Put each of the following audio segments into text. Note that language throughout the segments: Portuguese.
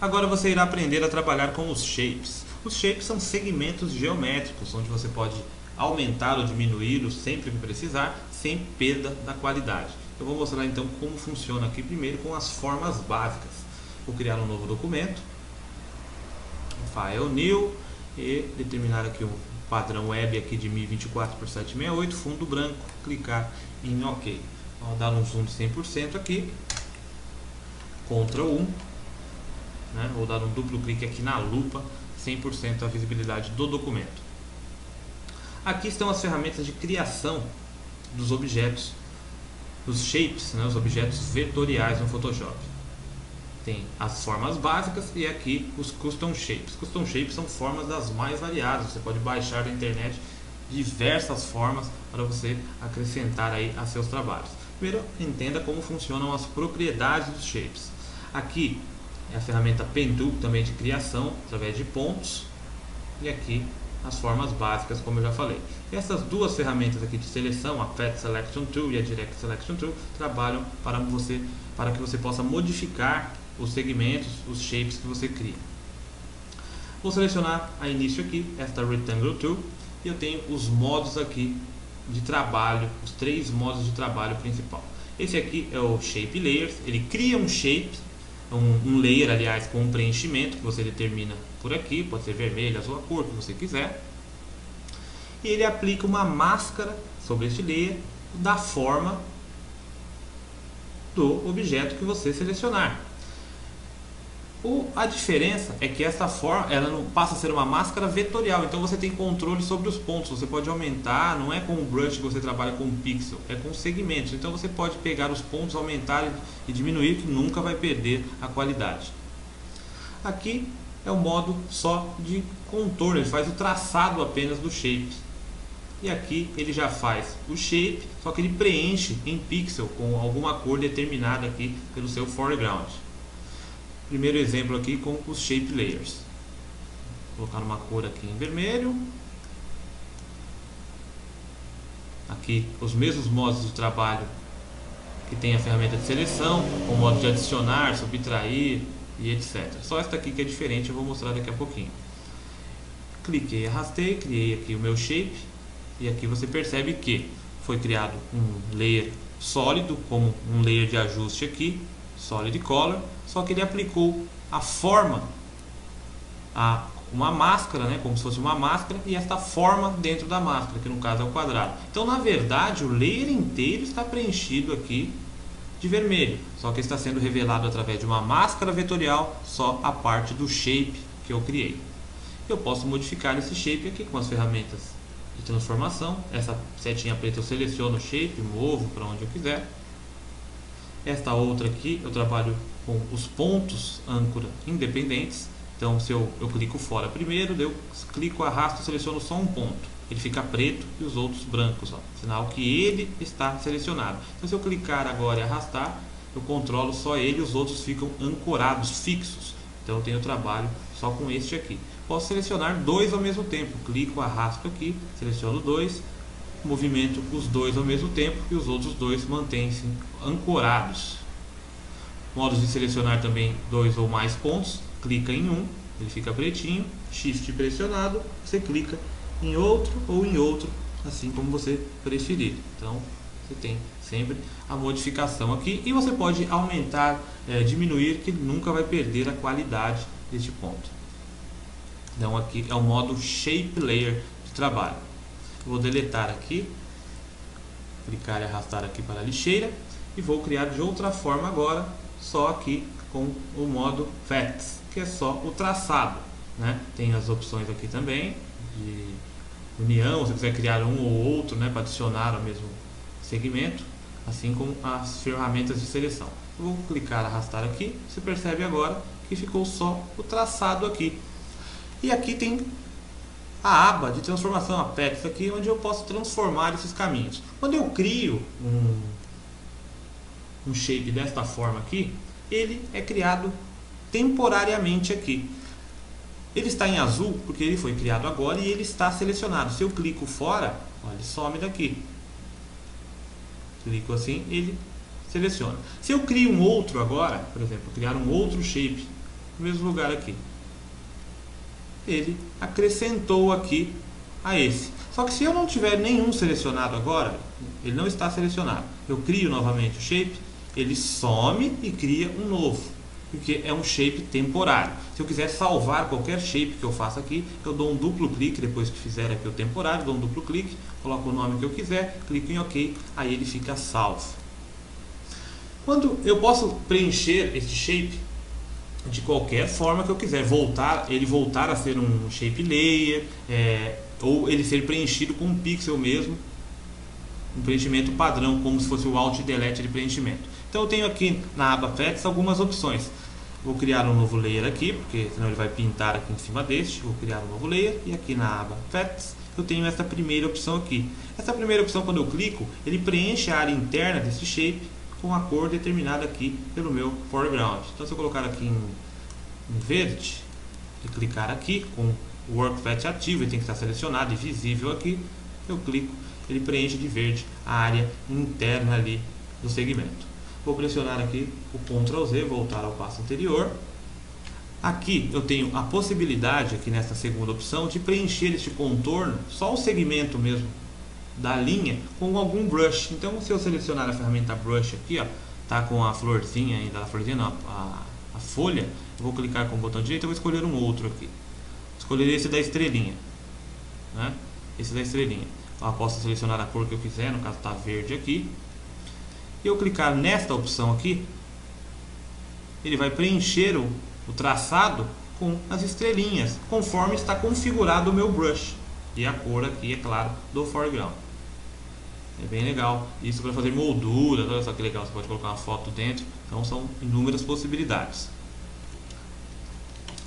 Agora você irá aprender a trabalhar com os shapes. Os shapes são segmentos geométricos, onde você pode aumentar ou diminuí-los sempre que precisar, sem perda da qualidade. Eu vou mostrar então como funciona aqui primeiro com as formas básicas. Vou criar um novo documento, File New, e determinar aqui um padrão web aqui de 1024 por 768, fundo branco, clicar em OK. Vou dar um zoom de 100% aqui, Ctrl 1, né? Vou dar um duplo clique aqui na lupa, 100% a visibilidade do documento. Aqui estão as ferramentas de criação dos objetos, os shapes, né? Os objetos vetoriais no Photoshop. Tem as formas básicas e aqui os custom shapes. Custom shapes são formas das mais variadas. Você pode baixar da internet diversas formas para você acrescentar aí a seus trabalhos. Primeiro, entenda como funcionam as propriedades dos shapes. Aqui é a ferramenta Pen Tool, também de criação, através de pontos. E aqui as formas básicas, como eu já falei. Essas duas ferramentas aqui de seleção, a Path Selection Tool e a Direct Selection Tool, trabalham para que você possa modificar os segmentos, os shapes que você cria. Vou selecionar a início aqui, esta Rectangle Tool, e eu tenho os modos aqui de trabalho, os três modos de trabalho principal. Esse aqui é o Shape Layers, ele cria um shape, um layer, aliás, com um preenchimento que você determina por aqui, pode ser vermelho, azul, a cor que você quiser. E ele aplica uma máscara sobre este layer da forma do objeto que você selecionar. A diferença é que essa forma ela não passa a ser uma máscara vetorial, então você tem controle sobre os pontos, você pode aumentar, não é com o brush que você trabalha com o pixel, é com segmentos, então você pode pegar os pontos, aumentar e diminuir, que nunca vai perder a qualidade. Aqui é o modo só de contorno, ele faz o traçado apenas do shape, e aqui ele já faz o shape, só que ele preenche em pixel com alguma cor determinada aqui pelo seu foreground. Primeiro exemplo aqui com os Shape Layers. Vou colocar uma cor aqui em vermelho. Aqui os mesmos modos de trabalho que tem a ferramenta de seleção, o modo de adicionar, subtrair e etc. Só esta aqui que é diferente, eu vou mostrar daqui a pouquinho. Cliquei, arrastei, criei aqui o meu shape. E aqui você percebe que foi criado um layer sólido, como um layer de ajuste aqui, Solid Color, só que ele aplicou a forma a uma máscara, né, como se fosse uma máscara, e esta forma dentro da máscara, que no caso é o quadrado. Então, na verdade, o layer inteiro está preenchido aqui de vermelho, só que está sendo revelado através de uma máscara vetorial, só a parte do shape que eu criei. Eu posso modificar esse shape aqui com as ferramentas de transformação. Essa setinha preta eu seleciono o shape, movo para onde eu quiser. Esta outra aqui eu trabalho com os pontos âncora independentes. Então se eu clico fora primeiro, eu clico, arrasto e seleciono só um ponto. Ele fica preto e os outros brancos, ó, sinal que ele está selecionado. Então se eu clicar agora e arrastar, eu controlo só ele e os outros ficam ancorados, fixos. Então eu tenho trabalho só com este aqui. Posso selecionar dois ao mesmo tempo. Clico, arrasto aqui, seleciono dois, movimento os dois ao mesmo tempo e os outros dois mantêm-se ancorados. Modos de selecionar também dois ou mais pontos. Clica em um, ele fica pretinho, Shift pressionado, você clica em outro ou em outro, assim como você preferir. Então você tem sempre a modificação aqui e você pode aumentar, diminuir, que nunca vai perder a qualidade deste ponto. Então aqui é o modo Shape Layer de trabalho. Vou deletar aqui, clicar e arrastar aqui para a lixeira e vou criar de outra forma agora, só aqui com o modo Facts, que é só o traçado, né? Tem as opções aqui também de união, se quiser criar um ou outro, né, para adicionar ao mesmo segmento, assim como as ferramentas de seleção. Eu vou clicar, arrastar aqui, você percebe agora que ficou só o traçado aqui. E aqui tem a aba de transformação, a Path aqui, onde eu posso transformar esses caminhos. Quando eu crio um shape desta forma aqui, ele é criado temporariamente aqui. Ele está em azul porque ele foi criado agora e ele está selecionado. Se eu clico fora, ó, ele some daqui. Clico assim, ele seleciona. Se eu crio um outro agora, por exemplo, criar um outro shape no mesmo lugar aqui. Ele acrescentou aqui a esse. Só que se eu não tiver nenhum selecionado agora, ele não está selecionado, eu crio novamente o shape, ele some e cria um novo, porque é um shape temporário. Se eu quiser salvar qualquer shape que eu faça aqui, eu dou um duplo clique, depois que fizer aqui o temporário, dou um duplo clique, coloco o nome que eu quiser, clico em OK, aí ele fica salvo. Quando eu posso preencher este shape de qualquer forma que eu quiser, ele voltar a ser um shape layer, ou ele ser preenchido com um pixel mesmo, um preenchimento padrão, como se fosse o Alt e Delete de preenchimento. Então eu tenho aqui na aba Pets algumas opções. Vou criar um novo layer aqui, porque senão ele vai pintar aqui em cima deste. Vou criar um novo layer e aqui na aba Pets eu tenho essa primeira opção aqui. Essa primeira opção, quando eu clico, ele preenche a área interna desse shape com a cor determinada aqui pelo meu foreground. Então se eu colocar aqui em verde e clicar aqui com o WorkPath ativo, ele tem que estar selecionado e visível aqui, eu clico, ele preenche de verde a área interna ali do segmento. Vou pressionar aqui o Ctrl Z, voltar ao passo anterior. Aqui eu tenho a possibilidade, aqui nessa segunda opção, de preencher este contorno, só o segmento mesmo da linha, com algum brush. Então se eu selecionar a ferramenta Brush aqui, ó, tá com a florzinha ainda, a florzinha não, a folha, eu vou clicar com o botão direito e vou escolher um outro aqui. Escolher esse da estrelinha, né? Esse da estrelinha. Eu posso selecionar a cor que eu quiser, no caso está verde aqui. E eu clicar nesta opção aqui, ele vai preencher o traçado com as estrelinhas, conforme está configurado o meu brush. E a cor aqui, é claro, do foreground. É bem legal. Isso para fazer moldura, olha só que legal, você pode colocar uma foto dentro. Então são inúmeras possibilidades.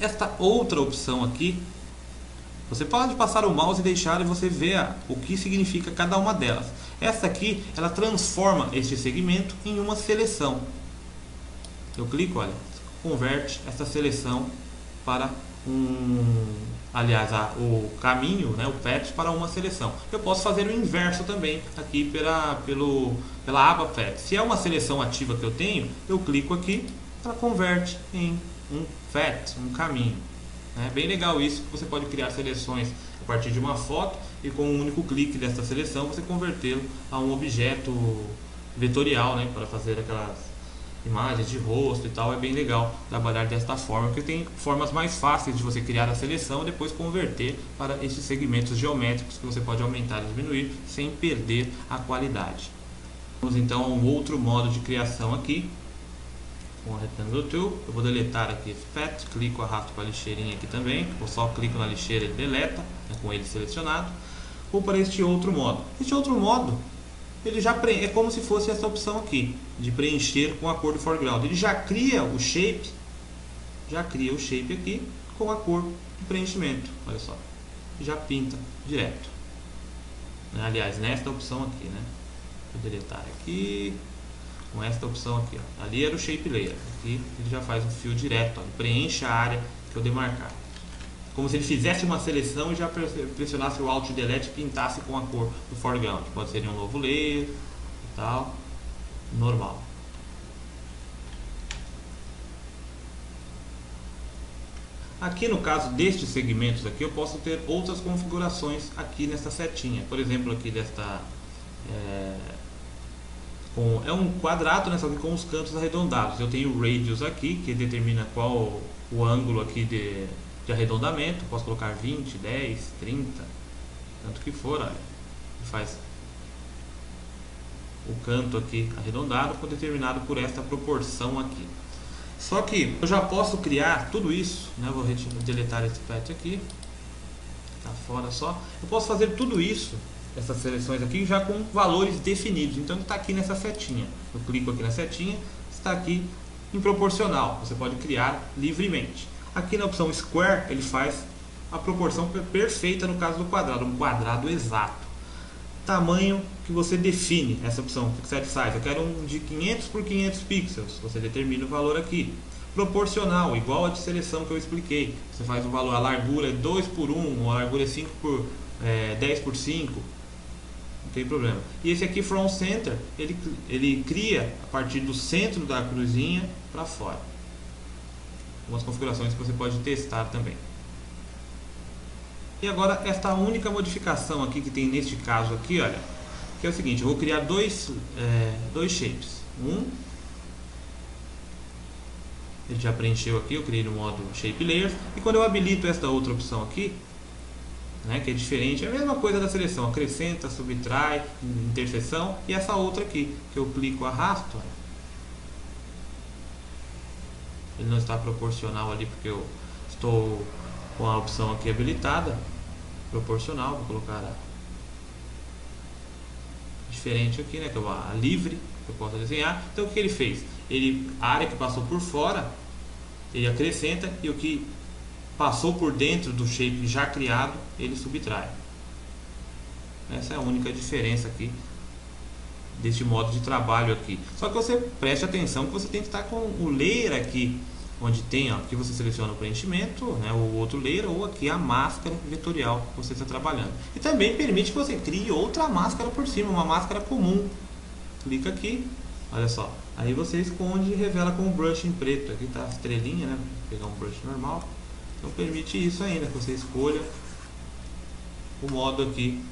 Esta outra opção aqui, você pode passar o mouse e deixar e você vê o que significa cada uma delas. Essa aqui, ela transforma este segmento em uma seleção. Eu clico, olha, converte essa seleção para o caminho, né, o path para uma seleção. Eu posso fazer o inverso também aqui pela aba path. Se é uma seleção ativa que eu tenho, eu clico aqui, ela converte em um path, um caminho. É bem legal isso, que você pode criar seleções a partir de uma foto e com um único clique dessa seleção você convertê-lo a um objeto vetorial, né, para fazer aquelas imagens de rosto e tal. É bem legal trabalhar desta forma, porque tem formas mais fáceis de você criar a seleção e depois converter para esses segmentos geométricos que você pode aumentar e diminuir sem perder a qualidade. Vamos então a um outro modo de criação aqui. Com o Rectangle Tool, eu vou deletar aqui esse path, clico, arrasto para a lixeirinha aqui também, ou só clico na lixeira e deleta, né, com ele selecionado. Vou para este outro modo. Este outro modo, ele já é como se fosse essa opção aqui, de preencher com a cor do foreground. Ele já cria o shape aqui com a cor do preenchimento, olha só, já pinta direto. Aliás, nesta opção aqui, né? Vou deletar aqui. Com esta opção aqui, ó. Ali era o Shape Layer, aqui ele já faz um fio direto, ó. Ele preenche a área que eu demarcar, como se ele fizesse uma seleção e já pressionasse o Alt e Delete e pintasse com a cor do foreground. Pode ser em um novo layer e tal, normal. Aqui no caso destes segmentos aqui, eu posso ter outras configurações aqui nessa setinha. Por exemplo, aqui desta é um quadrado, né, só que com os cantos arredondados. Eu tenho o radius aqui, que determina qual o ângulo aqui de arredondamento. Posso colocar 20, 10, 30, tanto que for, olha. Faz o canto aqui arredondado, for determinado por esta proporção aqui. Só que eu já posso criar tudo isso, né? Vou deletar esse path aqui, tá fora só. Eu posso fazer tudo isso, essas seleções aqui, já com valores definidos. Então está aqui nessa setinha. Eu clico aqui na setinha, está aqui em proporcional. Você pode criar livremente. Aqui na opção Square, ele faz a proporção perfeita no caso do quadrado, um quadrado exato. Tamanho que você define, essa opção Fixed Size, eu quero um de 500 por 500 pixels, você determina o valor aqui. Proporcional, igual a de seleção que eu expliquei, você faz o valor, a largura é 2 por 1, ou a largura é 5 por 10 por 5, não tem problema. E esse aqui From Center, ele cria a partir do centro da cruzinha para fora. algumas configurações que você pode testar também. E agora esta única modificação aqui que tem neste caso aqui, olha, que é o seguinte: eu vou criar dois shapes. Ele já preencheu aqui, eu criei no modo Shape Layers. E quando eu habilito esta outra opção aqui, né, que é diferente, é a mesma coisa da seleção: acrescenta, subtrai, interseção. E essa outra aqui, que eu clico, arrasto, ele não está proporcional ali porque eu estou com a opção aqui habilitada, proporcional. Vou colocar diferente aqui, né, que é a livre, que eu posso desenhar. Então o que ele fez? A área que passou por fora, ele acrescenta, e o que passou por dentro do shape já criado, ele subtrai. Essa é a única diferença aqui deste modo de trabalho aqui. Só que você preste atenção que você tem que estar com o layer aqui, onde tem, aqui você seleciona o preenchimento, né, o outro layer, ou aqui a máscara vetorial que você está trabalhando. E também permite que você crie outra máscara por cima, uma máscara comum. Clica aqui, olha só, aí você esconde e revela com o brush em preto. Aqui está a estrelinha, né? Vou pegar um brush normal. Então permite isso ainda, que você escolha o modo aqui,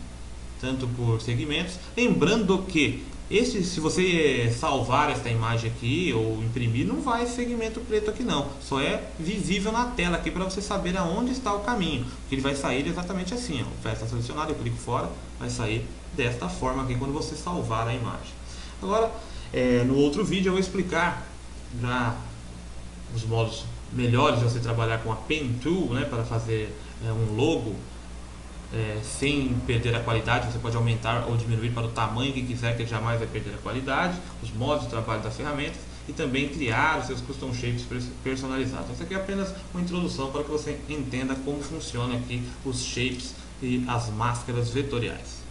tanto por segmentos. Lembrando que se você salvar esta imagem aqui ou imprimir, não vai segmento preto aqui não, só é visível na tela aqui para você saber aonde está o caminho, que ele vai sair exatamente assim, ó. O pé está selecionado, eu clico fora, vai sair desta forma aqui quando você salvar a imagem. Agora, no outro vídeo eu vou explicar já os modos melhores de você trabalhar com a Pen Tool, né, para fazer um logo sem perder a qualidade. Você pode aumentar ou diminuir para o tamanho que quiser, que ele jamais vai perder a qualidade, os modos de trabalho das ferramentas, e também criar os seus custom shapes personalizados. Essa aqui é apenas uma introdução para que você entenda como funciona aqui os shapes e as máscaras vetoriais.